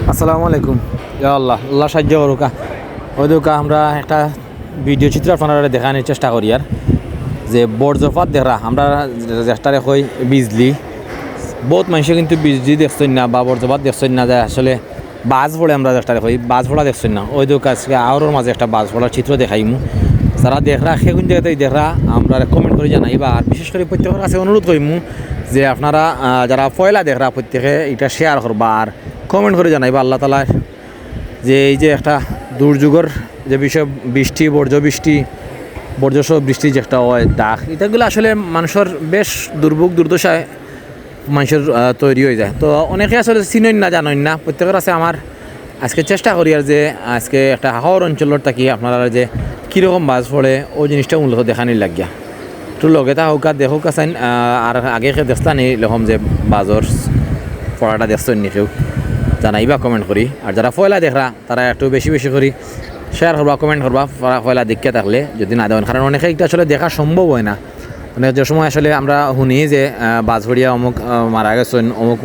আসসালামু আলাইকুম। ইয়া আল্লাহ আল্লাহ সাহায্য করুকা। ওই দুকা আমরা একটা ভিডিও চিত্র আপনারা দেখানোর চেষ্টা করি আর যে বর্জ্যপাত দেখা আমরা চেষ্টা কই বিজলি বহুত মানুষে কিন্তু বিজলি দেখছেন না বা বর্জ্যপাত দেখছেন না, যে আসলে বাজ পড়ে আমরা চেষ্টা কই বাজ পড়া দেখছেন না। ওই দুকা আজকে আওয়ার মাঝে একটা বাজ পড়ার চিত্র দেখাইমু। যারা দেখরা সেগুন জায়গাতেই দেখরা আমরা কমেন্ট করে জানাইবা। আর বিশেষ করে প্রত্যেকের কাছে অনুরোধ করিমু যে আপনারা যারা পয়লা দেখরা প্রত্যেকে এটা শেয়ার করবা আর কমেন্ট করে জানাইবা আল্লাহ তাআলার যে এই যে একটা দুর্যোগের যে বিষয় বৃষ্টি বর্জ্যসহ বৃষ্টি যে একটা হয় দাগ, এটাগুলো আসলে মানুষের বেশ দুর্ভোগ দুর্দশায় মানুষের তৈরি হয়ে যায়। তো অনেকে আসলে চিনেন না জানেন না, প্রত্যেকের আছে আমার আজকে চেষ্টা করি আর যে আজকে একটা হাওর অঞ্চলের থাকি আপনারা যে কীরকম বাজ পড়ে ওই জিনিসটা মূলত দেখানির লাগিয়া একটু লগে তা হোক আর দেখুক আছেন। আর আগে দেখতাম এরকম যে বাজর পড়াটা দেখছেন নি কেউ জানাইবা কমেন্ট করি। আর যারা পয়লা দেখরা তারা একটু বেশি বেশি করি শেয়ার করবা কমেন্ট করবা পয়লা দেখতে থাকলে যদি না দেবেন, কারণ অনেকে এটা আসলে দেখা সম্ভব হয় না। মানে যে সময় আসলে আমরা শুনি যে বাজঘড়িয়া অমুক মারা গেছেন, অমুক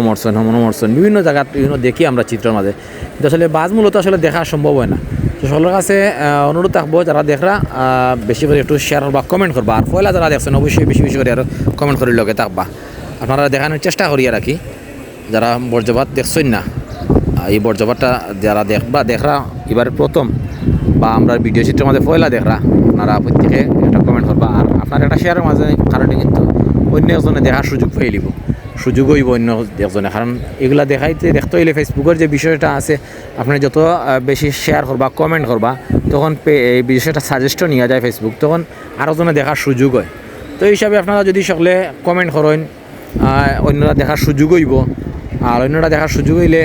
মরছেন বিভিন্ন জায়গায় বিভিন্ন দেখি আমরা চিত্রের মাঝে, কিন্তু আসলে বাজ মূলত আসলে দেখা সম্ভব হয় না। তো সকলের কাছে অনুরোধ থাকবো যারা দেখরা বেশি করে একটু শেয়ার করবা কমেন্ট করবা। আর পয়লা যারা দেখছেন অবশ্যই বেশি বেশি করে আরও কমেন্ট করি লগে থাকবা। আপনারা দেখানোর চেষ্টা করি আর কি যারা বর্জ্যপাত দেখছেন না, এই বর্জ্যপাতটা যারা দেখরা এবার প্রথম বা আমরা ভিডিও চিত্রের মাঝে পয়লা দেখরা আপনারা প্রত্যেকে একটা কমেন্ট করবা। আর আপনার একটা শেয়ারের মাঝে কারণে কিন্তু অন্য একজনে দেখার সুযোগ পেয়ে নিব, সুযোগ হইব অন্য একজনে। কারণ এগুলা দেখতে হইলে ফেসবুকের যে বিষয়টা আছে আপনি যত বেশি শেয়ার করবা কমেন্ট করবা তখন এই বিষয়টা সাজেস্টও নিয়ে যায় ফেসবুক, তখন আরও জনে দেখার সুযোগ হয়। তো এই হিসাবে আপনারা যদি সকলে কমেন্ট করেন অন্যরা দেখার সুযোগ হইব। আর অন্যরা দেখার সুযোগ হইলে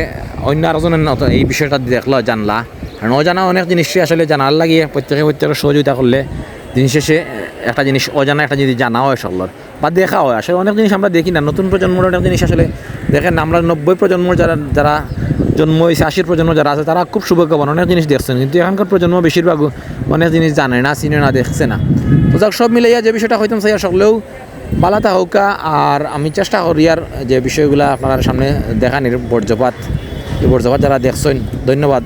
অন্য আরেকজনের এই বিষয়টা দেখলো জানলা, কারণ অজানা অনেক জিনিসই আসলে জানার লাগিয়ে প্রত্যেকের সহযোগিতা করলে দিন শেষে একটা জিনিস অজানা একটা জিনিস জানা হয় সকলের বা দেখা হয়। আসলে অনেক জিনিস আমরা দেখি না, নতুন প্রজন্মের অনেক জিনিস আসলে দেখেন না। আমরা 90 প্রজন্মের যারা জন্ম হয়েছে 80 প্রজন্ম যারা আছে তারা খুব সৌভাগ্যবান, অনেক জিনিস দেখছেন, কিন্তু এখনকার প্রজন্ম বেশিরভাগ অনেক জিনিস জানে না, চিনে না, দেখছে না। তো যাক সব মিলাইয়া যে বিষয়টা হইতাম চাই সকলেও বালাতা হোকা। আর আমি চেষ্টা করি আর যে বিষয়গুলো আপনার সামনে দেখানির বর্জ্যপাত, এই বর্জ্যপাত যারা দেখছেন ধন্যবাদ।